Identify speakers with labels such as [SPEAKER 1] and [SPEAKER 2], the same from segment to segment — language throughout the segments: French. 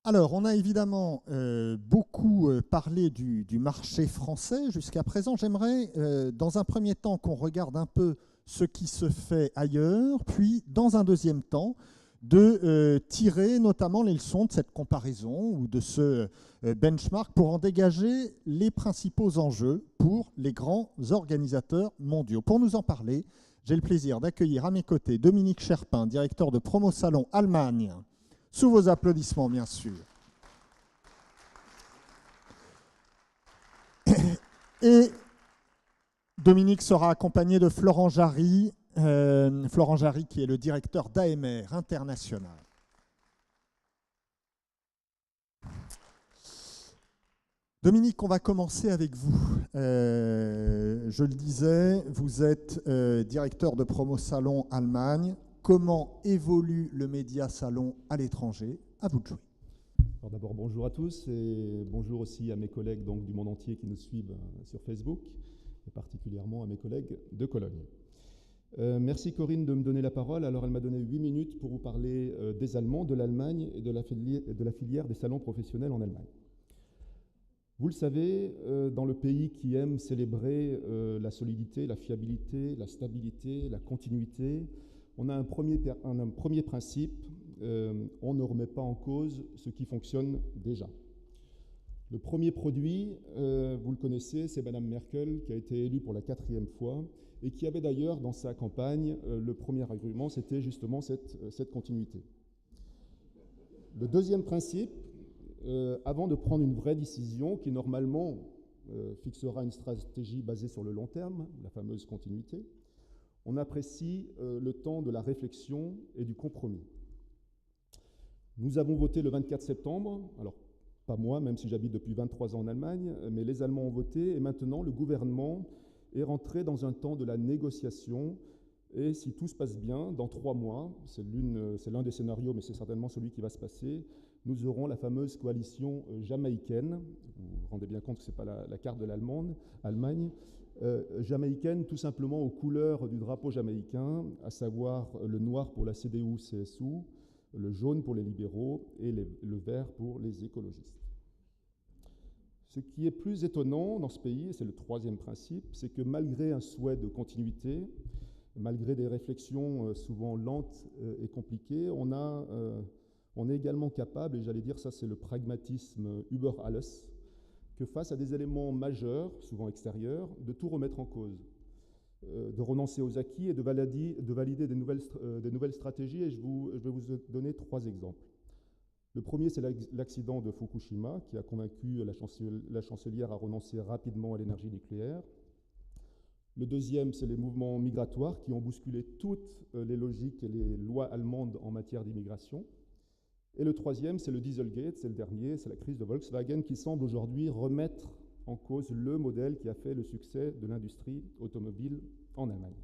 [SPEAKER 1] Alors, on a évidemment beaucoup parlé du marché français jusqu'à présent. J'aimerais, dans un premier temps, qu'on regarde un peu ce qui se fait ailleurs, puis, dans un deuxième temps, de tirer notamment les leçons de cette comparaison ou de ce benchmark pour en dégager les principaux enjeux pour les grands organisateurs mondiaux. Pour nous en parler, j'ai le plaisir d'accueillir à mes côtés Dominique Cherpin, directeur de Promo Salon Allemagne. Sous vos applaudissements, bien sûr. Et Dominique sera accompagné de Florent Jarry, qui est le directeur d'AMR International. Dominique, on va commencer avec vous. Je le disais, vous êtes directeur de Promo Salon Allemagne. Comment évolue le média salon à l'étranger? À vous de jouer.
[SPEAKER 2] Alors d'abord, bonjour à tous et bonjour aussi à mes collègues du monde entier qui nous suivent sur Facebook et particulièrement à mes collègues de Cologne. Merci Corinne de me donner la parole. Alors elle m'a donné 8 minutes pour vous parler des Allemands, de l'Allemagne et de la filière des salons professionnels en Allemagne. Vous le savez, dans le pays qui aime célébrer la solidité, la fiabilité, la stabilité, la continuité, on a un premier principe, on ne remet pas en cause ce qui fonctionne déjà. Le premier produit, vous le connaissez, c'est Madame Merkel, qui a été élue pour la 4e fois, et qui avait d'ailleurs dans sa campagne, le premier argument, c'était justement cette continuité. Le deuxième principe, avant de prendre une vraie décision qui normalement fixera une stratégie basée sur le long terme, la fameuse continuité, on apprécie le temps de la réflexion et du compromis. Nous avons voté le 24 septembre, alors pas moi, même si j'habite depuis 23 ans en Allemagne, mais les Allemands ont voté et maintenant le gouvernement est rentré dans un temps de la négociation et si tout se passe bien, dans 3 mois, c'est l'un des scénarios, mais c'est certainement celui qui va se passer, nous aurons la fameuse coalition jamaïcaine, vous vous rendez bien compte que ce n'est pas la carte de l'Allemagne, jamaïcaine tout simplement aux couleurs du drapeau jamaïcain, à savoir le noir pour la CDU-CSU, le jaune pour les libéraux et le vert pour les écologistes. Ce qui est plus étonnant dans ce pays, et c'est le troisième principe, c'est que malgré un souhait de continuité, malgré des réflexions souvent lentes et compliquées, on est également capable, et j'allais dire ça c'est le pragmatisme über alles, que face à des éléments majeurs, souvent extérieurs, de tout remettre en cause, de renoncer aux acquis et de valider des nouvelles stratégies. Et je vais vous donner 3 exemples. Le premier, c'est l'accident de Fukushima, qui a convaincu la chancelière à renoncer rapidement à l'énergie nucléaire. Le deuxième, c'est les mouvements migratoires qui ont bousculé toutes les logiques et les lois allemandes en matière d'immigration. Et le troisième, c'est le Dieselgate, c'est le dernier, c'est la crise de Volkswagen qui semble aujourd'hui remettre en cause le modèle qui a fait le succès de l'industrie automobile en Allemagne.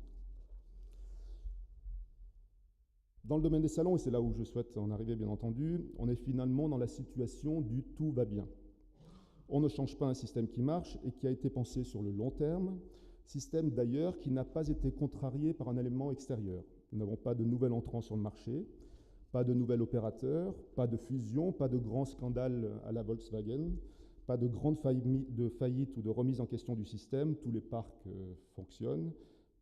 [SPEAKER 2] Dans le domaine des salons, et c'est là où je souhaite en arriver bien entendu, on est finalement dans la situation du « tout va bien ». On ne change pas un système qui marche et qui a été pensé sur le long terme, système d'ailleurs qui n'a pas été contrarié par un élément extérieur. Nous n'avons pas de nouvel entrant sur le marché, pas de nouvel opérateur, pas de fusion, pas de grands scandales à la Volkswagen, pas de grande faillite ou de remise en question du système, tous les parcs fonctionnent,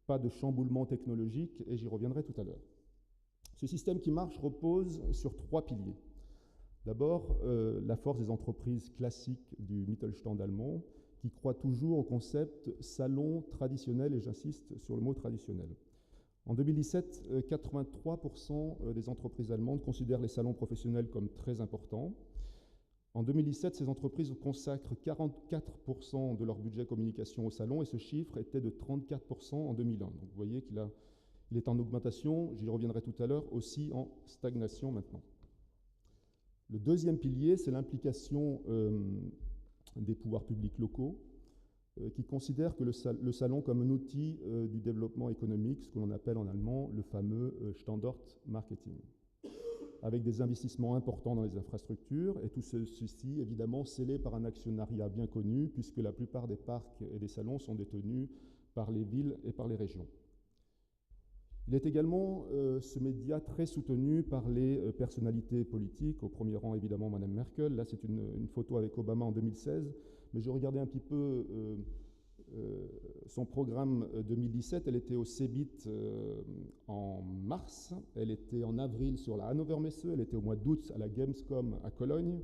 [SPEAKER 2] pas de chamboulement technologique, et j'y reviendrai tout à l'heure. Ce système qui marche repose sur 3 piliers. D'abord, la force des entreprises classiques du Mittelstand allemand, qui croient toujours au concept salon traditionnel, et j'insiste sur le mot traditionnel. En 2017, 83% des entreprises allemandes considèrent les salons professionnels comme très importants. En 2017, ces entreprises consacrent 44% de leur budget communication au salon et ce chiffre était de 34% en 2001. Donc vous voyez qu'il est en augmentation, j'y reviendrai tout à l'heure, aussi en stagnation maintenant. Le deuxième pilier, c'est l'implication des pouvoirs publics locaux qui considèrent que le salon comme un outil du développement économique, ce que l'on appelle en allemand le fameux Standortmarketing, avec des investissements importants dans les infrastructures, et tout ceci évidemment scellé par un actionnariat bien connu, puisque la plupart des parcs et des salons sont détenus par les villes et par les régions. Il est également ce média très soutenu par les personnalités politiques, au premier rang évidemment Mme Merkel. Là, c'est une photo avec Obama en 2016, mais je regardais un petit peu son programme 2017. Elle était au CeBIT en mars, elle était en avril sur la Hannover Messe, elle était au mois d'août à la Gamescom à Cologne.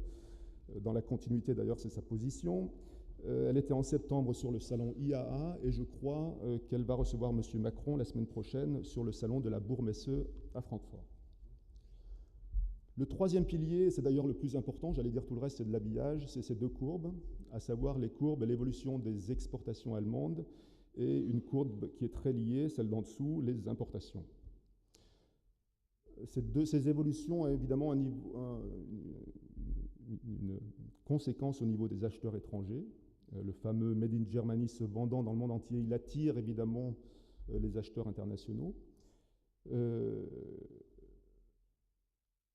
[SPEAKER 2] Dans la continuité d'ailleurs, c'est sa position. Elle était en septembre sur le salon IAA et je crois qu'elle va recevoir M. Macron la semaine prochaine sur le salon de la Bourg-Messe à Francfort. Le troisième pilier, c'est d'ailleurs le plus important, j'allais dire tout le reste, c'est de l'habillage, c'est ces deux courbes, à savoir les courbes et l'évolution des exportations allemandes et une courbe qui est très liée, celle d'en dessous, les importations. Ces évolutions ont évidemment une conséquence au niveau des acheteurs étrangers. Le fameux Made in Germany se vendant dans le monde entier, il attire évidemment les acheteurs internationaux.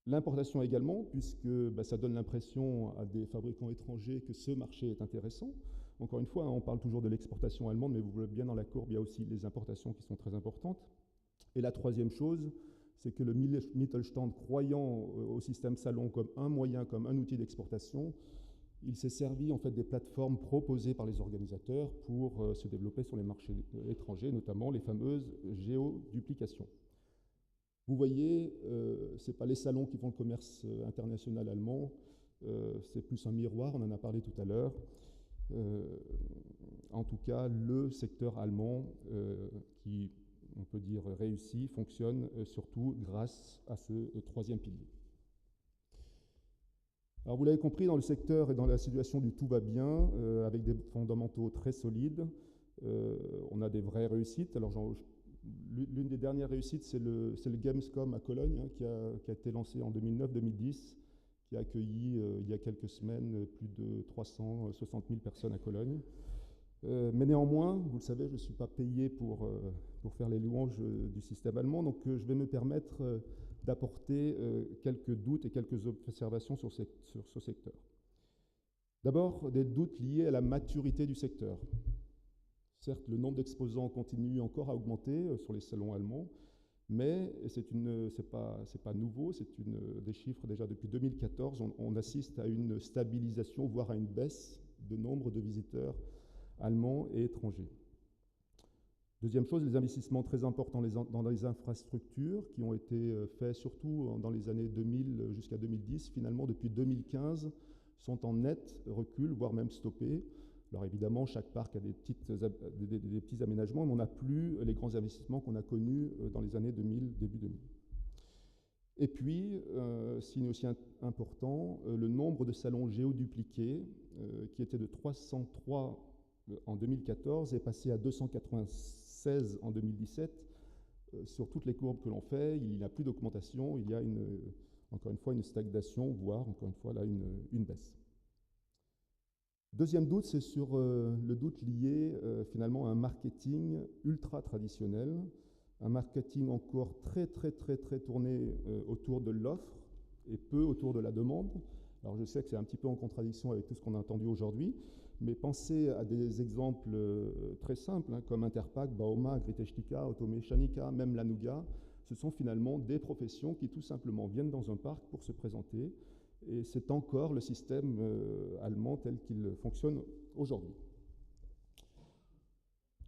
[SPEAKER 2] L'importation également, puisque ça donne l'impression à des fabricants étrangers que ce marché est intéressant. Encore une fois, on parle toujours de l'exportation allemande, mais vous voyez bien dans la courbe, il y a aussi les importations qui sont très importantes. Et la troisième chose, c'est que le Mittelstand, croyant au système salon comme un moyen, comme un outil d'exportation, il s'est servi en fait des plateformes proposées par les organisateurs pour se développer sur les marchés étrangers, notamment les fameuses géoduplications. Vous voyez, ce n'est pas les salons qui font le commerce international allemand, c'est plus un miroir, on en a parlé tout à l'heure. En tout cas, le secteur allemand qui, on peut dire, réussit, fonctionne surtout grâce à ce troisième pilier. Alors vous l'avez compris, dans le secteur et dans la situation du tout va bien, avec des fondamentaux très solides, on a des vraies réussites. Alors l'une des dernières réussites, c'est le Gamescom à Cologne, hein, qui a été lancé en 2009-2010, qui a accueilli il y a quelques semaines plus de 360 000 personnes à Cologne. Mais néanmoins, vous le savez, je ne suis pas payé pour faire les louanges du système allemand, donc je vais me permettre d'apporter quelques doutes et quelques observations sur ce secteur. D'abord, des doutes liés à la maturité du secteur. Certes, le nombre d'exposants continue encore à augmenter sur les salons allemands, mais c'est pas nouveau, c'est des chiffres déjà depuis 2014, on assiste à une stabilisation, voire à une baisse de nombre de visiteurs allemands et étrangers. Deuxième chose, les investissements très importants dans les infrastructures qui ont été faits surtout dans les années 2000 jusqu'à 2010, finalement depuis 2015, sont en net recul, voire même stoppés. Alors évidemment, chaque parc a des petits aménagements, mais on n'a plus les grands investissements qu'on a connus dans les années 2000, début 2000. Et puis, signe aussi important, le nombre de salons géodupliqués, qui était de 303 en 2014, est passé à 296 en 2017. Sur toutes les courbes que l'on fait, il n'y a plus d'augmentation, il y a encore une fois une stagnation, voire encore une fois là une baisse. Deuxième doute, c'est sur le doute lié finalement à un marketing ultra traditionnel, un marketing encore très tourné autour de l'offre et peu autour de la demande. Alors je sais que c'est un petit peu en contradiction avec tout ce qu'on a entendu aujourd'hui, mais pensez à des exemples très simples, hein, comme Interpack, Bauma, Gritechnica, Automechanica, même la Nougat. Ce sont finalement des professions qui tout simplement viennent dans un parc pour se présenter, et c'est encore le système allemand tel qu'il fonctionne aujourd'hui.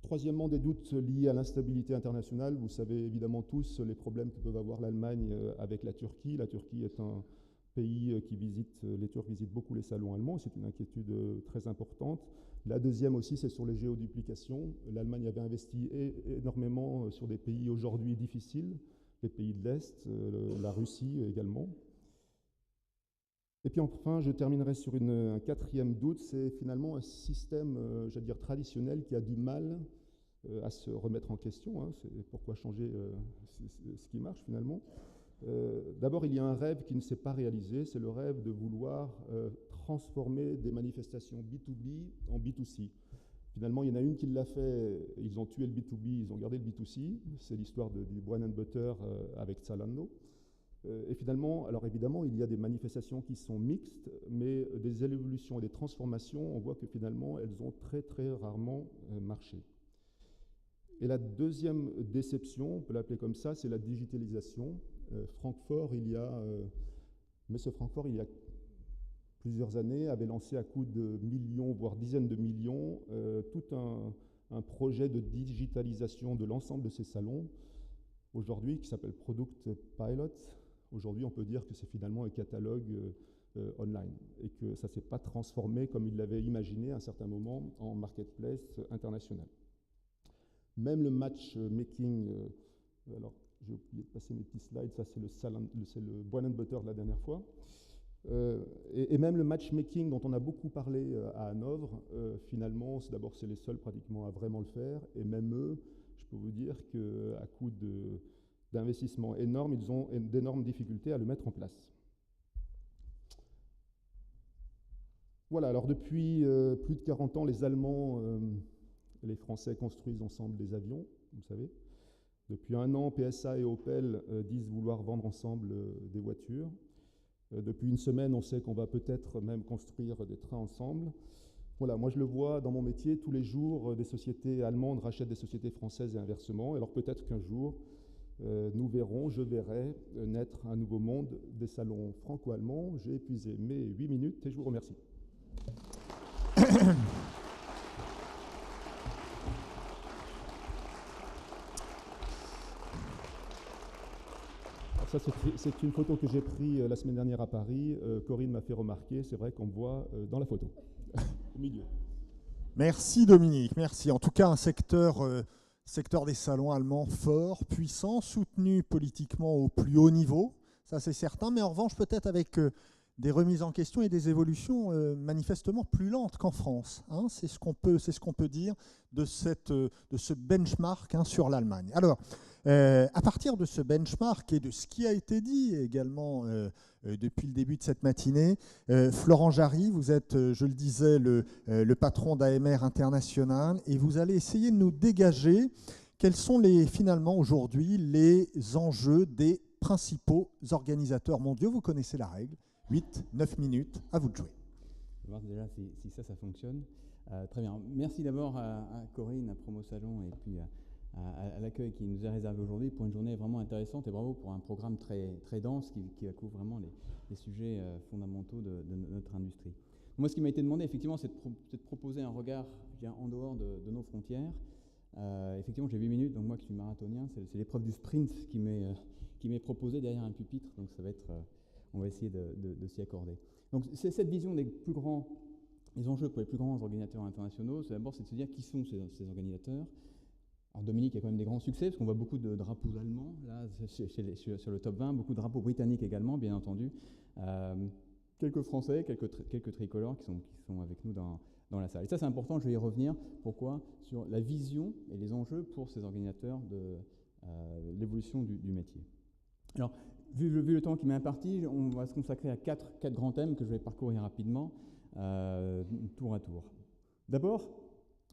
[SPEAKER 2] Troisièmement, des doutes liés à l'instabilité internationale. Vous savez évidemment tous les problèmes que peuvent avoir l'Allemagne avec la Turquie. La Turquie est un pays les Turcs visitent beaucoup les salons allemands, c'est une inquiétude très importante. La deuxième aussi, c'est sur les géoduplications. L'Allemagne avait investi énormément sur des pays aujourd'hui difficiles, les pays de l'Est, la Russie également. Et puis enfin, je terminerai sur un quatrième doute, c'est finalement un système, j'allais dire, traditionnel qui a du mal à se remettre en question. Hein. C'est pourquoi changer ce qui marche finalement. D'abord, il y a un rêve qui ne s'est pas réalisé, c'est le rêve de vouloir transformer des manifestations B2B en B2C. Finalement, il y en a une qui l'a fait, ils ont tué le B2B, ils ont gardé le B2C, c'est l'histoire du bread and butter avec Zalando. Et finalement, alors évidemment, il y a des manifestations qui sont mixtes, mais des évolutions et des transformations, on voit que finalement, elles ont très rarement marché. Et la deuxième déception, on peut l'appeler comme ça, c'est la digitalisation. Francfort, Messe Francfort, il y a plusieurs années, avait lancé à coups de millions, voire dizaines de millions, tout un projet de digitalisation de l'ensemble de ces salons, aujourd'hui, qui s'appelle Product Pilot. Aujourd'hui, on peut dire que c'est finalement un catalogue online et que ça ne s'est pas transformé comme il l'avait imaginé à un certain moment en marketplace international. Même le matchmaking, alors j'ai oublié de passer mes petits slides, ça c'est le bread and butter de la dernière fois. Et même le matchmaking dont on a beaucoup parlé à Hanovre, finalement, d'abord c'est les seuls pratiquement à vraiment le faire, et même eux, je peux vous dire qu'à coup d'investissements énormes, ils ont d'énormes difficultés à le mettre en place. Voilà, alors depuis plus de 40 ans, les Allemands et les Français construisent ensemble des avions, vous savez. Depuis un an, PSA et Opel disent vouloir vendre ensemble des voitures. Depuis une semaine, on sait qu'on va peut-être même construire des trains ensemble. Voilà, moi je le vois dans mon métier, tous les jours, des sociétés allemandes rachètent des sociétés françaises et inversement. Alors peut-être qu'un jour, je verrai naître un nouveau monde des salons franco-allemands. J'ai épuisé mes 8 minutes et je vous remercie. Ça, c'est une photo que j'ai prise la semaine dernière à Paris. Corinne m'a fait remarquer, c'est vrai qu'on me voit dans la photo, au milieu.
[SPEAKER 1] Merci Dominique, merci. En tout cas, un secteur des salons allemands fort, puissant, soutenu politiquement au plus haut niveau, ça c'est certain, mais en revanche peut-être avec des remises en question et des évolutions manifestement plus lentes qu'en France. Hein. C'est ce qu'on peut dire de ce benchmark sur l'Allemagne. Alors, à partir de ce benchmark et de ce qui a été dit également depuis le début de cette matinée, Florent Jarry, vous êtes, je le disais, le patron d'AMR International, et vous allez essayer de nous dégager quels sont finalement aujourd'hui les enjeux des principaux organisateurs mondiaux. Vous connaissez la règle, 8-9 minutes, à vous de jouer.
[SPEAKER 3] On va voir déjà si ça fonctionne. Très bien. Merci d'abord à Corinne, à Promo Salon, et puis à l'accueil qui nous est réservé aujourd'hui pour une journée vraiment intéressante, et bravo pour un programme très dense qui couvre vraiment les sujets fondamentaux de notre industrie. Moi, ce qui m'a été demandé, effectivement, c'est de proposer un regard en dehors de nos frontières. Effectivement, j'ai 8 minutes, donc moi qui suis marathonien, c'est l'épreuve du sprint qui m'est proposée derrière un pupitre, donc ça va être, on va essayer de s'y accorder. Donc c'est cette vision les enjeux pour les plus grands organisateurs internationaux, c'est de se dire qui sont ces organisateurs. Alors Dominique, il y a quand même des grands succès, parce qu'on voit beaucoup de drapeaux allemands, là, sur le top 20, beaucoup de drapeaux britanniques également, bien entendu. Quelques Français, quelques tricolores qui sont avec nous dans la salle. Et ça, c'est important, je vais y revenir. Pourquoi ? Sur la vision et les enjeux pour ces organisateurs de l'évolution du métier. Alors, vu le temps qui m'est imparti, on va se consacrer à quatre grands thèmes que je vais parcourir rapidement, tour à tour. D'abord,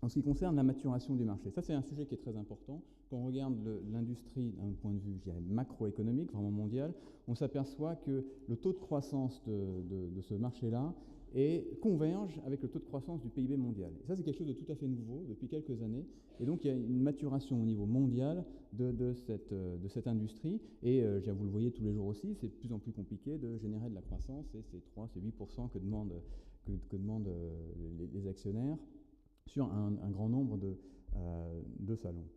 [SPEAKER 3] en ce qui concerne la maturation du marché. Ça, c'est un sujet qui est très important. Quand on regarde l'industrie d'un point de vue, je dirais, macroéconomique, vraiment mondial, on s'aperçoit que le taux de croissance de ce marché-là converge avec le taux de croissance du PIB mondial. Et ça, c'est quelque chose de tout à fait nouveau depuis quelques années. Et donc, il y a une maturation au niveau mondial de cette industrie. Et vous le voyez tous les jours aussi, c'est de plus en plus compliqué de générer de la croissance. Et c'est 8% que demandent les actionnaire sur un grand nombre de salons.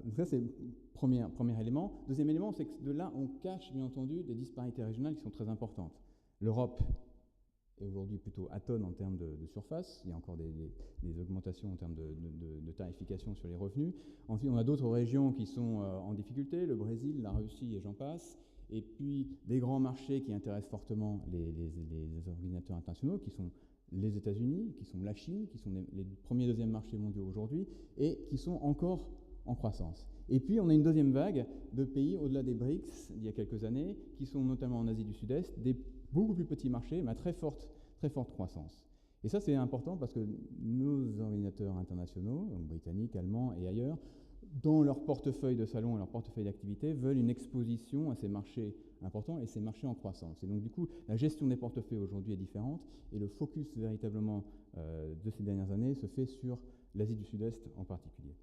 [SPEAKER 3] Donc ça, c'est le premier élément. Deuxième élément, c'est que de là, on cache, bien entendu, des disparités régionales qui sont très importantes. L'Europe est aujourd'hui plutôt atone en termes de surface. Il y a encore des augmentations en termes de tarification sur les revenus. Ensuite, on a d'autres régions qui sont en difficulté, le Brésil, la Russie et j'en passe. Et puis, des grands marchés qui intéressent fortement les organisateurs internationaux, qui sont les États-Unis, qui sont la Chine, qui sont les premiers et deuxièmes marchés mondiaux aujourd'hui, et qui sont encore en croissance. Et puis, on a une deuxième vague de pays au-delà des BRICS, il y a quelques années, qui sont notamment en Asie du Sud-Est, des beaucoup plus petits marchés, mais à très forte croissance. Et ça, c'est important parce que nos organisateurs internationaux, britanniques, allemands et ailleurs, dans leur portefeuille de salon et leur portefeuille d'activité, veulent une exposition à ces marchés importants et ces marchés en croissance. Et donc, du coup, la gestion des portefeuilles aujourd'hui est différente et le focus véritablement de ces dernières années se fait sur l'Asie du Sud-Est en particulier.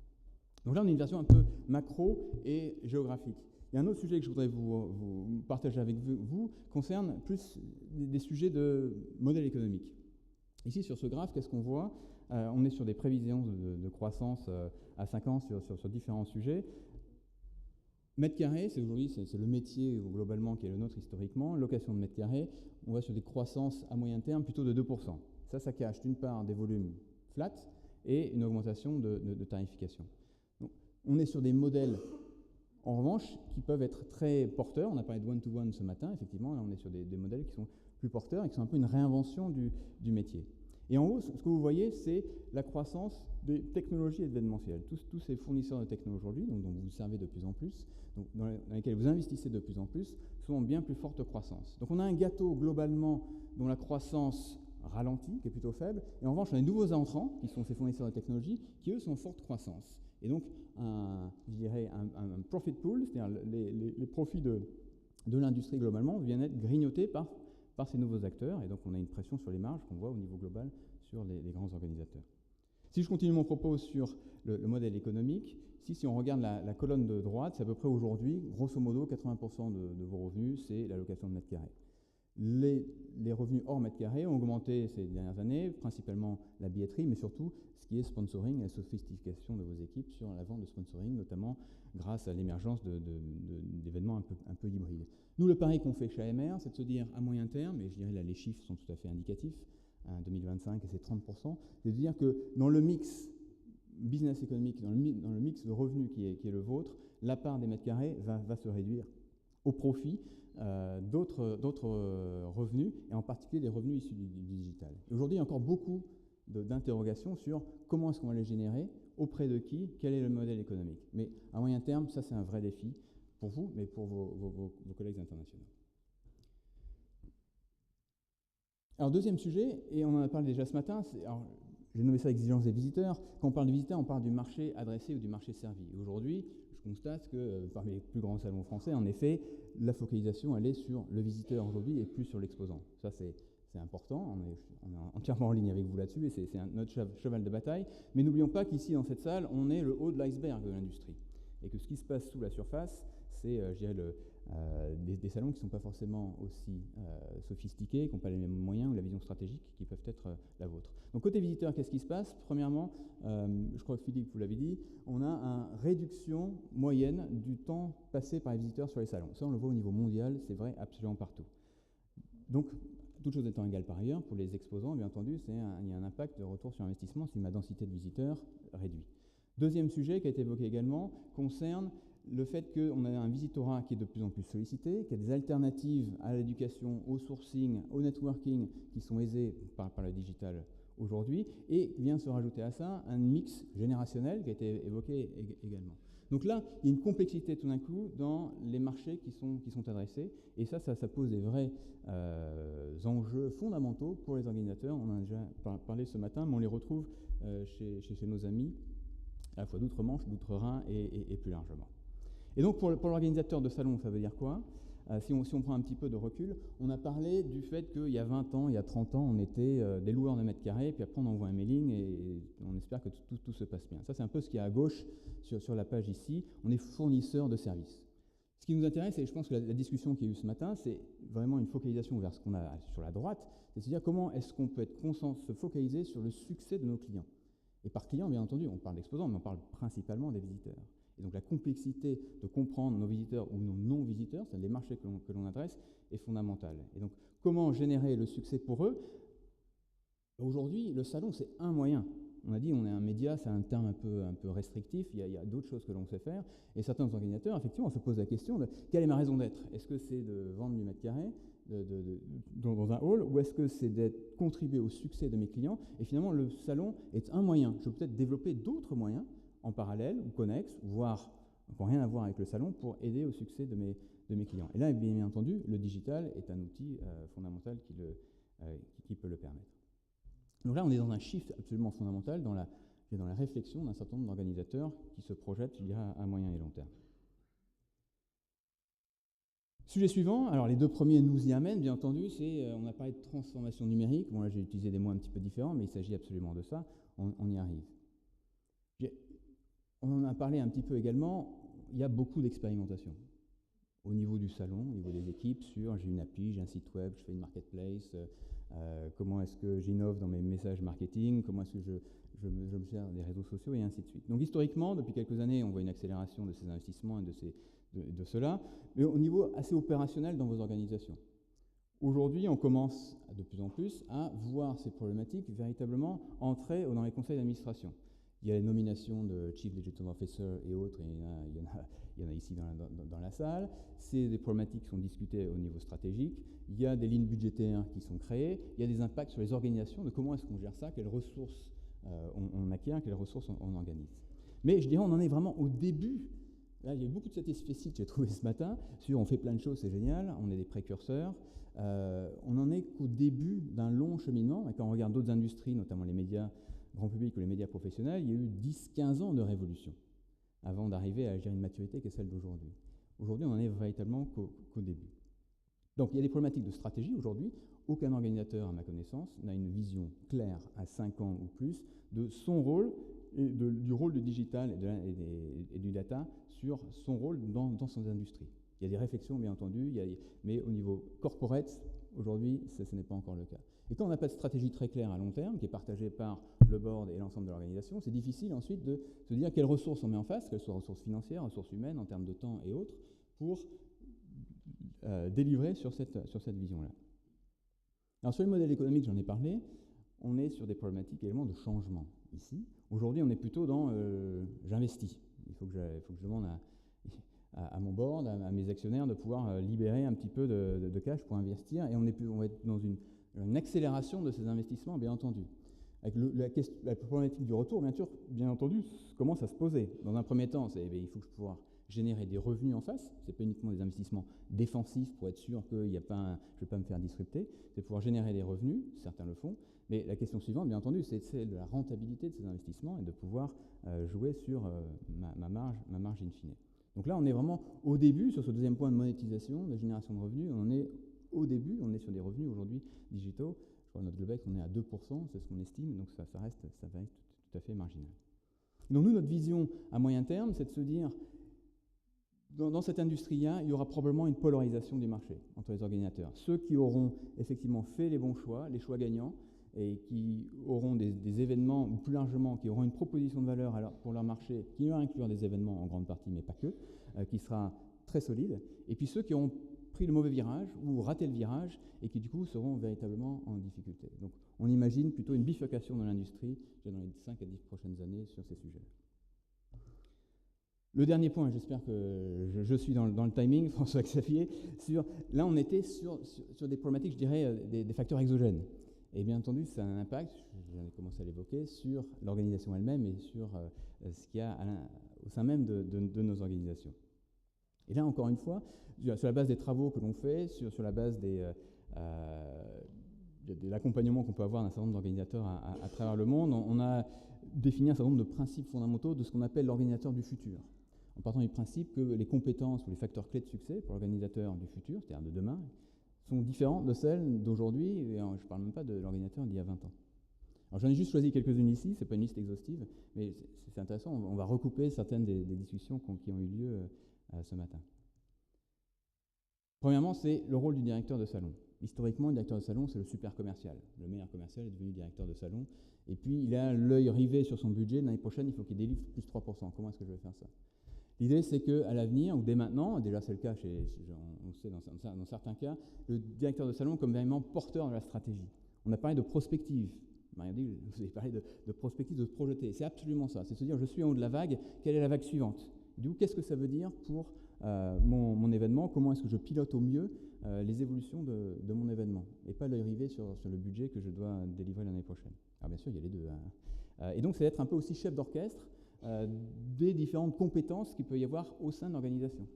[SPEAKER 3] Donc là, on a une version un peu macro et géographique. Il y a un autre sujet que je voudrais vous partager avec vous concerne plus des sujets de modèle économique. Ici, sur ce graphe, qu'est-ce qu'on voit? On est sur des prévisions de croissance à 5 ans sur différents sujets. Mètre carré, aujourd'hui, c'est le métier globalement qui est le nôtre historiquement. Location de mètre carré, on va sur des croissances à moyen terme plutôt de 2%. Ça cache d'une part des volumes flats et une augmentation de tarification. Donc, on est sur des modèles, en revanche, qui peuvent être très porteurs. On a parlé de one-to-one ce matin, effectivement. Là, on est sur des modèles qui sont plus porteurs et qui sont un peu une réinvention du métier. Et en haut, ce que vous voyez, c'est la croissance des technologies événementielles. Tous ces fournisseurs de technologies aujourd'hui, dont vous servez de plus en plus, donc dans lesquels vous investissez de plus en plus, sont en bien plus forte croissance. Donc on a un gâteau globalement dont la croissance ralentit, qui est plutôt faible, et en revanche on a des nouveaux entrants, qui sont ces fournisseurs de technologies, qui eux sont en forte croissance. Et donc je dirais un profit pool, c'est-à-dire les profits de l'industrie globalement viennent être grignotés par ces nouveaux acteurs, et donc on a une pression sur les marges qu'on voit au niveau global sur les grands organisateurs. Si je continue mon propos sur le modèle économique, si on regarde la colonne de droite, c'est à peu près aujourd'hui, grosso modo, 80% de vos revenus, c'est l'allocation de mètres carrés. Les revenus hors mètre carré ont augmenté ces dernières années, principalement la billetterie, mais surtout ce qui est sponsoring et la sophistication de vos équipes sur la vente de sponsoring, notamment grâce à l'émergence d'événements un peu hybrides. Nous, le pari qu'on fait chez AMR, c'est de se dire à moyen terme, et je dirais là les chiffres sont tout à fait indicatifs, 2025 et c'est 30%, c'est de dire que dans le mix business économique, dans le mix de revenus qui est le vôtre, la part des mètres carrés va se réduire au profit d'autres revenus, et en particulier des revenus issus du digital. Aujourd'hui, il y a encore beaucoup d'interrogations sur comment est-ce qu'on va les générer, auprès de qui, quel est le modèle économique. Mais à moyen terme, ça c'est un vrai défi pour vous, mais pour vos collègues internationaux. Alors deuxième sujet, et on en a parlé déjà ce matin, j'ai nommé ça exigence des visiteurs. Quand on parle de visiteurs, on parle du marché adressé ou du marché servi. Aujourd'hui, je constate que parmi les plus grands salons français, en effet, la focalisation elle est sur le visiteur aujourd'hui et plus sur l'exposant. Ça c'est important, on est entièrement en ligne avec vous là-dessus et c'est notre cheval de bataille. Mais n'oublions pas qu'ici dans cette salle, on est le haut de l'iceberg de l'industrie. Et que ce qui se passe sous la surface, c'est, je dirais, des salons qui ne sont pas forcément aussi sophistiqués, qui n'ont pas les mêmes moyens ou la vision stratégique qui peuvent être la vôtre. Donc côté visiteur, qu'est-ce qui se passe? Premièrement, je crois que Philippe vous l'avez dit, on a une réduction moyenne du temps passé par les visiteurs sur les salons. Ça, on le voit au niveau mondial, c'est vrai absolument partout. Donc, toutes choses étant égales par ailleurs, pour les exposants, bien entendu, il y a un impact de retour sur investissement si ma densité de visiteurs réduit. Deuxième sujet qui a été évoqué également concerne le fait qu'on a un visitorat qui est de plus en plus sollicité, qu'il y a des alternatives à l'éducation, au sourcing, au networking qui sont aisées par le digital aujourd'hui, et vient se rajouter à ça un mix générationnel qui a été évoqué également. Donc là, il y a une complexité tout d'un coup dans les marchés qui sont adressés, et ça pose des vrais enjeux fondamentaux pour les organisateurs. On en a déjà parlé ce matin, mais on les retrouve chez nos amis, à la fois d'outre-Manche, d'outre-Rhin et plus largement. Et donc pour l'organisateur de salon, ça veut dire quoi? Si on prend un petit peu de recul, on a parlé du fait qu'il y a 20 ans, il y a 30 ans, on était des loueurs de mètres carrés, puis après on envoie un mailing et on espère que tout se passe bien. Ça, c'est un peu ce qui est à gauche sur la page ici. On est fournisseur de services. Ce qui nous intéresse, et je pense que la discussion qu'il y a eu ce matin, c'est vraiment une focalisation vers ce qu'on a sur la droite, c'est-à-dire comment est-ce qu'on peut se focaliser sur le succès de nos clients. Et par client, bien entendu, on parle d'exposants, mais on parle principalement des visiteurs. Et donc la complexité de comprendre nos visiteurs ou nos non-visiteurs, c'est les marchés que l'on adresse, est fondamentale. Et donc comment générer le succès pour eux? Aujourd'hui, le salon, c'est un moyen. On a dit, on est un média, c'est un terme un peu restrictif, il y a d'autres choses que l'on sait faire. Et certains organisateurs, effectivement, se posent la question de quelle est ma raison d'être? Est-ce que c'est de vendre du mètre carré dans un hall, ou est-ce que c'est d'être contribuer au succès de mes clients? Et finalement, le salon est un moyen. Je peux peut-être développer d'autres moyens en parallèle ou connexes, voire qui n'ont rien à voir avec le salon, pour aider au succès de mes clients. Et là, bien entendu, le digital est un outil fondamental qui peut le permettre. Donc là, on est dans un shift absolument fondamental dans la réflexion d'un certain nombre d'organisateurs qui se projettent, je dirais, à moyen et long terme. Sujet suivant, alors les deux premiers nous y amènent, bien entendu, on a parlé de transformation numérique. Bon, là, j'ai utilisé des mots un petit peu différents, mais il s'agit absolument de ça. On y arrive. On en a parlé un petit peu également, il y a beaucoup d'expérimentation au niveau du salon, au niveau des équipes, sur j'ai une appli, j'ai un site web, je fais une marketplace, comment est-ce que j'innove dans mes messages marketing, comment est-ce que je me sers des réseaux sociaux, et ainsi de suite. Donc historiquement, depuis quelques années, on voit une accélération de ces investissements et de cela, mais au niveau assez opérationnel dans vos organisations. Aujourd'hui, on commence de plus en plus à voir ces problématiques véritablement entrer dans les conseils d'administration. Il y a les nominations de Chief Digital Officer et autres, et il y en a ici dans la salle. C'est des problématiques qui sont discutées au niveau stratégique. Il y a des lignes budgétaires qui sont créées. Il y a des impacts sur les organisations de comment est-ce qu'on gère ça, quelles ressources on acquiert, quelles ressources on organise. Mais je dirais on en est vraiment au début. Là, il y a eu beaucoup de satisfaction que j'ai trouvé ce matin sur on fait plein de choses, c'est génial, on est des précurseurs. On n'en est qu'au début d'un long cheminement. Et quand on regarde d'autres industries, notamment les médias grand public ou les médias professionnels, il y a eu 10-15 ans de révolution avant d'arriver à gérer une maturité qui est celle d'aujourd'hui. Aujourd'hui, on n'en est véritablement qu'au début. Donc, il y a des problématiques de stratégie aujourd'hui. Aucun organisateur, à ma connaissance, n'a une vision claire à 5 ans ou plus de son rôle et du rôle du digital et du data sur son rôle dans son industrie. Il y a des réflexions, bien entendu, mais au niveau corporate, aujourd'hui, ce n'est pas encore le cas. Et quand on n'a pas de stratégie très claire à long terme, qui est partagée par le board et l'ensemble de l'organisation, c'est difficile ensuite de se dire quelles ressources on met en face, qu'elles soient ressources financières, ressources humaines, en termes de temps et autres, pour délivrer sur cette vision-là. Alors sur le modèle économique, j'en ai parlé, on est sur des problématiques également de changement ici. Aujourd'hui, on est plutôt dans j'investis. Il faut que je demande à mon board, à mes actionnaires, de pouvoir libérer un petit peu de cash pour investir, et on va être dans une accélération de ces investissements, bien entendu. Avec la problématique du retour, bien entendu, commence à se poser. Dans un premier temps, il faut que je puisse pouvoir générer des revenus en face. Ce n'est pas uniquement des investissements défensifs pour être sûr que je ne vais pas me faire disrupter. C'est pouvoir générer des revenus, certains le font. Mais la question suivante, bien entendu, c'est celle de la rentabilité de ces investissements et de pouvoir jouer sur ma marge in fine. Donc là, on est vraiment au début, sur ce deuxième point de monétisation, de génération de revenus. On est au début, on est sur des revenus aujourd'hui digitaux. Je crois que notre Globex, on est à 2%, c'est ce qu'on estime, donc ça va être tout à fait marginal. Et donc nous, notre vision à moyen terme, c'est de se dire, dans cette industrie-là, il y aura probablement une polarisation du marché entre les organisateurs. Ceux qui auront effectivement fait les bons choix, les choix gagnants, et qui auront des événements, ou plus largement, qui auront une proposition de valeur pour leur marché, qui va inclure des événements en grande partie, mais pas que, qui sera très solide. Et puis ceux qui auront pris le mauvais virage ou raté le virage et qui du coup seront véritablement en difficulté. Donc on imagine plutôt une bifurcation dans l'industrie dans les 5 à 10 prochaines années sur ces sujets. Le dernier point, j'espère que je suis dans le timing, François-Xavier, là on était sur des problématiques, je dirais, des facteurs exogènes. Et bien entendu, ça a un impact, j'en ai commencé à l'évoquer, sur l'organisation elle-même et sur ce qu'il y a au sein même de nos organisations. Et là, encore une fois, sur la base des travaux que l'on fait, sur la base de l'accompagnement qu'on peut avoir d'un certain nombre d'organisateurs à travers le monde, on a défini un certain nombre de principes fondamentaux de ce qu'on appelle l'organisateur du futur. En partant du principe que les compétences ou les facteurs clés de succès pour l'organisateur du futur, c'est-à-dire de demain, sont différents de celles d'aujourd'hui, et je ne parle même pas de l'organisateur d'il y a 20 ans. Alors j'en ai juste choisi quelques-unes ici, ce n'est pas une liste exhaustive, mais c'est intéressant, on va recouper certaines des discussions qui ont eu lieu ce matin. Premièrement, c'est le rôle du directeur de salon. Historiquement, le directeur de salon, c'est le super commercial. Le meilleur commercial est devenu directeur de salon, et puis il a l'œil rivé sur son budget. L'année prochaine, il faut qu'il délivre plus 3%. Comment est-ce que je vais faire ça ? L'idée, c'est qu'à l'avenir, ou dès maintenant, déjà c'est le cas, on sait dans certains cas, le directeur de salon comme vraiment porteur de la stratégie. On a parlé de prospective. Marie-Odile, vous avez parlé de prospective, de se projeter. C'est absolument ça. C'est se dire, je suis en haut de la vague, quelle est la vague suivante ? Du coup, qu'est-ce que ça veut dire pour mon événement ? Comment est-ce que je pilote au mieux les évolutions de mon événement ? Et pas l'œil rivé sur le budget que je dois délivrer l'année prochaine. Alors bien sûr, il y a les deux. Et donc, c'est être un peu aussi chef d'orchestre des différentes compétences qu'il peut y avoir au sein de l'organisation.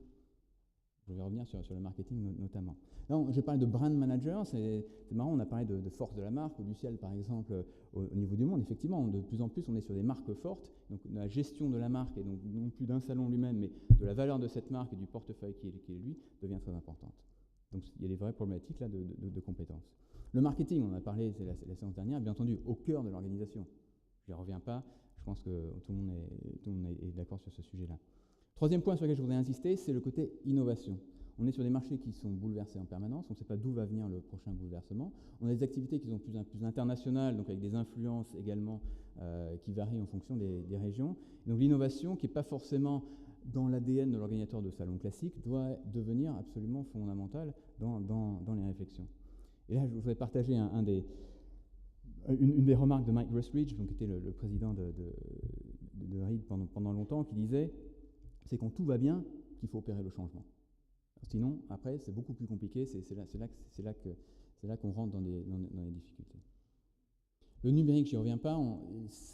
[SPEAKER 3] Je vais revenir sur le marketing notamment. Là, je parle de brand manager, c'est marrant, on a parlé de force de la marque, ou du ciel par exemple, au niveau du monde. Effectivement, de plus en plus, on est sur des marques fortes, donc la gestion de la marque, et donc non plus d'un salon lui-même, mais de la valeur de cette marque et du portefeuille qui est lui, devient très importante. Donc il y a des vraies problématiques là de compétences. Le marketing, on en a parlé, c'est la séance dernière, bien entendu, au cœur de l'organisation. Je n'y reviens pas. Je pense que tout le monde est d'accord sur ce sujet-là. Troisième point sur lequel je voudrais insister, c'est le côté innovation. On est sur des marchés qui sont bouleversés en permanence, on ne sait pas d'où va venir le prochain bouleversement. On a des activités qui sont plus internationales, donc avec des influences également qui varient en fonction des régions. Donc l'innovation, qui n'est pas forcément dans l'ADN de l'organisateur de salon classique, doit devenir absolument fondamentale dans les réflexions. Et là, je voudrais partager une des remarques de Mike Rusbridge, qui était le président de REED pendant longtemps, qui disait « c'est quand tout va bien qu'il faut opérer le changement ». Sinon, après, c'est beaucoup plus compliqué, c'est là qu'on rentre dans les difficultés. Le numérique, j'y reviens pas,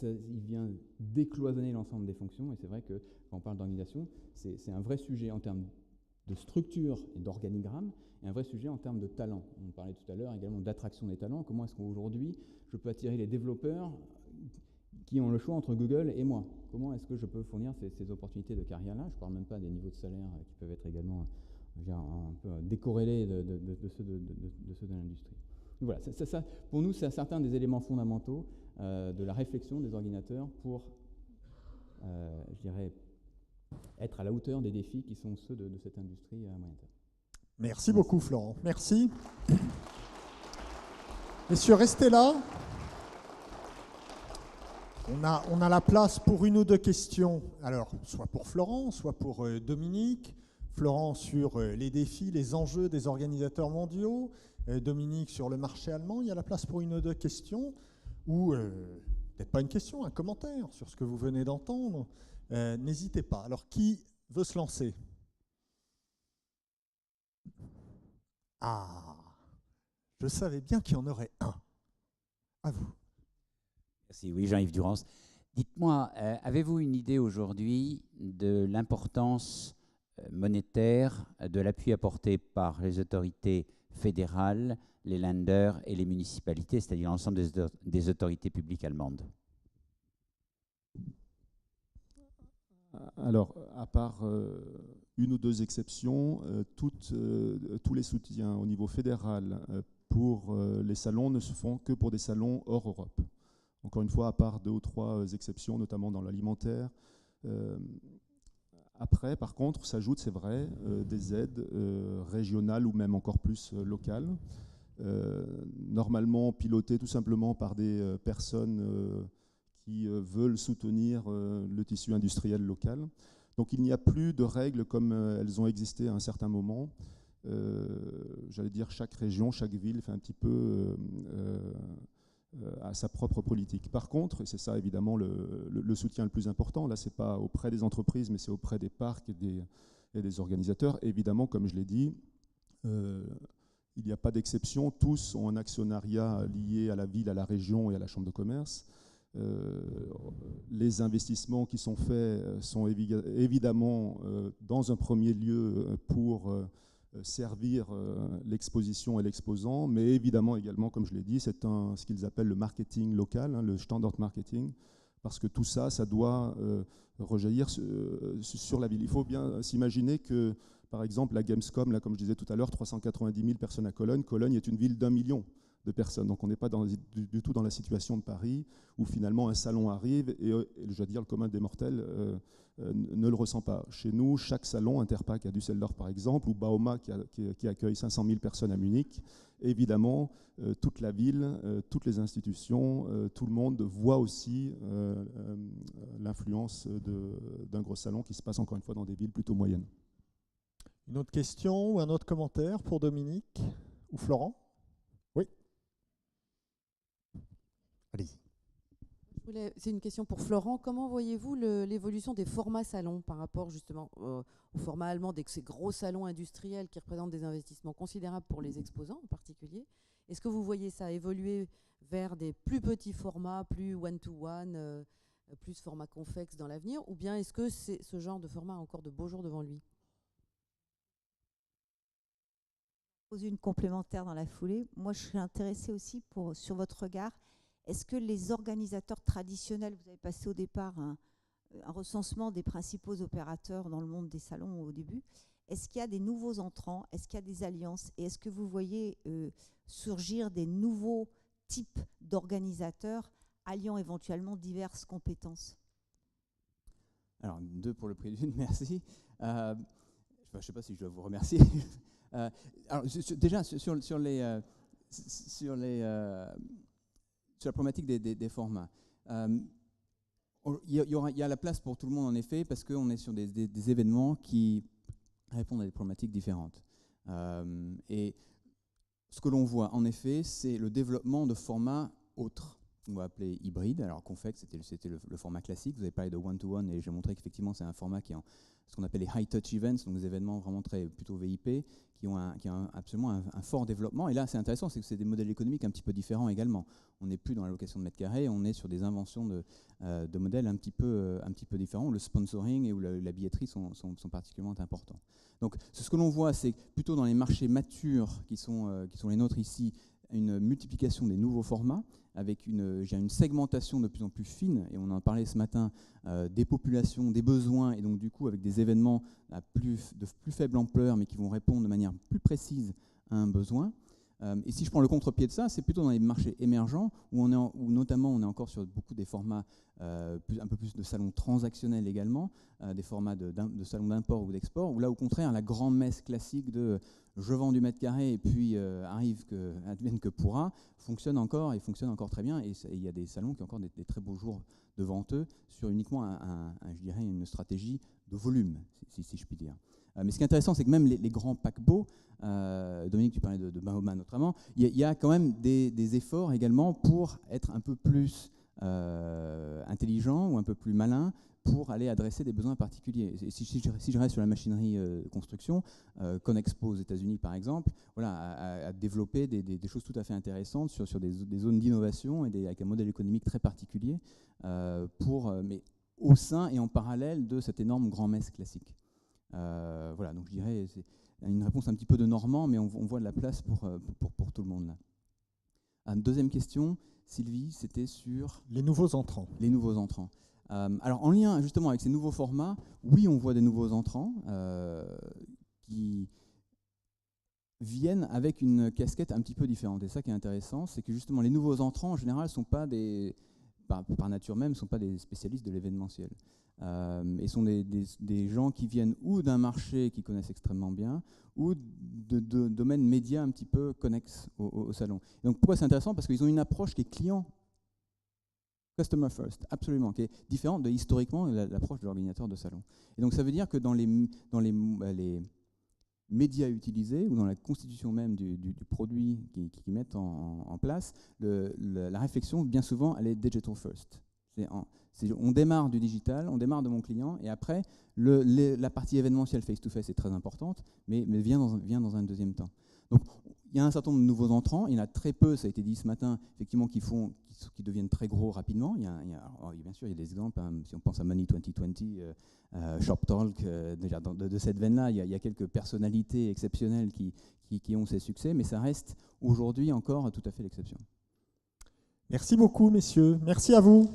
[SPEAKER 3] il vient décloisonner l'ensemble des fonctions, et c'est vrai que quand on parle d'organisation, c'est un vrai sujet en termes de structure et d'organigramme, et un vrai sujet en termes de talent. On parlait tout à l'heure également d'attraction des talents. Comment est-ce qu'aujourd'hui, je peux attirer les développeurs qui ont le choix entre Google et moi? Comment est-ce que je peux fournir ces opportunités de carrière-là? Je ne parle même pas des niveaux de salaire qui peuvent être également un peu décorrélés de ceux de l'industrie. Voilà, ça, pour nous, c'est certains des éléments fondamentaux de la réflexion des organisateurs pour, je dirais, être à la hauteur des défis qui sont ceux de cette industrie à moyen terme.
[SPEAKER 1] Merci beaucoup, Florent. Merci. Messieurs, restez là. On a la place pour une ou deux questions. Alors, soit pour Florent, soit pour Dominique. Florent sur les défis, les enjeux des organisateurs mondiaux. Dominique sur le marché allemand. Il y a la place pour une ou deux questions. Ou, peut-être pas une question, un commentaire sur ce que vous venez d'entendre. N'hésitez pas. Alors, qui veut se lancer? Ah, je savais bien qu'il y en aurait un. À vous.
[SPEAKER 4] Merci, oui, Jean-Yves Durance. Dites-moi, avez-vous une idée aujourd'hui de l'importance monétaire de l'appui apporté par les autorités fédérales, les Länder et les municipalités, c'est-à-dire l'ensemble des autorités publiques allemandes?
[SPEAKER 2] Alors, à part une ou deux exceptions, tous les soutiens au niveau fédéral pour les salons ne se font que pour des salons hors Europe. Encore une fois, à part deux ou trois exceptions, notamment dans l'alimentaire. Après, par contre, s'ajoutent, c'est vrai, des aides régionales ou même encore plus locales, normalement pilotées tout simplement par des personnes qui veulent soutenir le tissu industriel local. Donc il n'y a plus de règles comme elles ont existé à un certain moment. J'allais dire chaque région, chaque ville fait un petit peu à sa propre politique. Par contre, et c'est ça évidemment le soutien le plus important, là c'est pas auprès des entreprises mais c'est auprès des parcs et des organisateurs. Évidemment, comme je l'ai dit, il n'y a pas d'exception, tous ont un actionnariat lié à la ville, à la région et à la chambre de commerce. Les investissements qui sont faits sont évidemment dans un premier lieu pour servir l'exposition et l'exposant, mais évidemment également, comme je l'ai dit, c'est ce qu'ils appellent le marketing local, le standard marketing, parce que tout ça, ça doit rejaillir sur la ville. Il faut bien s'imaginer que, par exemple, la Gamescom, là, comme je disais tout à l'heure, 390 000 personnes à Cologne. Cologne est une ville d'1 million de personnes. Donc on n'est pas du tout dans la situation de Paris où finalement un salon arrive et je dois dire le commun des mortels ne le ressent pas. Chez nous, chaque salon, Interpack à Düsseldorf par exemple, ou Bauma qui accueille 500 000 personnes à Munich, évidemment, toute la ville, toutes les institutions, tout le monde voit aussi l'influence d'un gros salon qui se passe encore une fois dans des villes plutôt moyennes.
[SPEAKER 1] Une autre question ou un autre commentaire pour Dominique ou Florent? Oui. Allez-y.
[SPEAKER 5] C'est une question pour Florent. Comment voyez-vous l'évolution des formats salons par rapport justement au format allemand, de ces gros salons industriels qui représentent des investissements considérables pour les exposants en particulier? Est-ce que vous voyez ça évoluer vers des plus petits formats, plus one-to-one, plus format convexe dans l'avenir, ou bien est-ce que ce genre de format a encore de beaux jours devant lui?
[SPEAKER 6] Poser une complémentaire dans la foulée. Moi, je serais intéressée aussi sur votre regard. Est-ce que les organisateurs traditionnels, vous avez passé au départ un recensement des principaux opérateurs dans le monde des salons au début, est-ce qu'il y a des nouveaux entrants? Est-ce qu'il y a des alliances? Et est-ce que vous voyez surgir des nouveaux types d'organisateurs alliant éventuellement diverses compétences?
[SPEAKER 3] Alors, 2 pour le prix d'une, merci. Je ne sais pas si je dois vous remercier. Alors, déjà, sur la problématique des formats, il y a la place pour tout le monde, en effet, parce qu'on est sur des événements qui répondent à des problématiques différentes. Et ce que l'on voit, en effet, c'est le développement de formats autres, qu'on va appeler hybrides. Alors, Confect, c'était le format classique. Vous avez parlé de one-to-one, et j'ai montré qu'effectivement, c'est un format qui est ce qu'on appelle les high-touch events, donc des événements vraiment plutôt VIP, qui ont absolument un fort développement. Et là, c'est intéressant, c'est que c'est des modèles économiques un petit peu différents également. On n'est plus dans la location de mètres carrés, on est sur des inventions de modèles un petit peu différents. Le sponsoring ou la billetterie sont particulièrement importants. Donc, ce que l'on voit, c'est plutôt dans les marchés matures qui sont les nôtres ici, une multiplication des nouveaux formats, avec une segmentation de plus en plus fine, et on en parlait ce matin, des populations, des besoins, et donc du coup avec des événements de plus faible ampleur, mais qui vont répondre de manière plus précise à un besoin. Et si je prends le contre-pied de ça, c'est plutôt dans les marchés émergents, où notamment on est encore sur beaucoup des formats un peu plus de salons transactionnels également, des formats de salons d'import ou d'export, où là au contraire la grand-messe classique de je vends du mètre carré et puis advienne que pourra, fonctionne encore très bien, et il y a des salons qui ont encore des très beaux jours devant eux sur uniquement je dirais une stratégie de volume, si je puis dire. Mais ce qui est intéressant, c'est que même les grands paquebots, Dominique, tu parlais de Bahama notamment, il y a quand même des efforts également pour être un peu plus intelligent ou un peu plus malin pour aller adresser des besoins particuliers. Et si je reste sur la machinerie de construction, Conexpo aux États-Unis par exemple, a développé des choses tout à fait intéressantes sur des zones d'innovation et avec un modèle économique très particulier, mais au sein et en parallèle de cette énorme grand-messe classique. Voilà, donc je dirais c'est une réponse un petit peu de Normand, mais on voit de la place pour tout le monde là. Deuxième question, Sylvie, c'était sur
[SPEAKER 1] les nouveaux entrants.
[SPEAKER 3] Les nouveaux entrants. Alors en lien justement avec ces nouveaux formats, oui, on voit des nouveaux entrants qui viennent avec une casquette un petit peu différente. Et ça qui est intéressant, c'est que justement les nouveaux entrants en général sont pas par nature même, ne sont pas des spécialistes de l'événementiel. Et sont des gens qui viennent ou d'un marché qu'ils connaissent extrêmement bien, ou de domaines médias un petit peu connexes au salon. Et donc pourquoi c'est intéressant? Parce qu'ils ont une approche qui est client, customer first, absolument, qui est différente de historiquement l'approche de l'organisateur de salon. Et donc ça veut dire que dans les médias utilisés ou dans la constitution même du produit qu'ils mettent en place, la réflexion, bien souvent, elle est digital first. On démarre du digital, on démarre de mon client, et après, la partie événementielle face-to-face est très importante, mais vient dans un deuxième temps. Donc, il y a un certain nombre de nouveaux entrants, il y en a très peu, ça a été dit ce matin, effectivement, qui deviennent très gros rapidement. Alors, bien sûr, il y a des exemples, hein, si on pense à Money 2020, ShopTalk, déjà de cette veine-là, il y a quelques personnalités exceptionnelles qui ont ces succès, mais ça reste aujourd'hui encore tout à fait l'exception.
[SPEAKER 1] Merci beaucoup, messieurs. Merci à vous.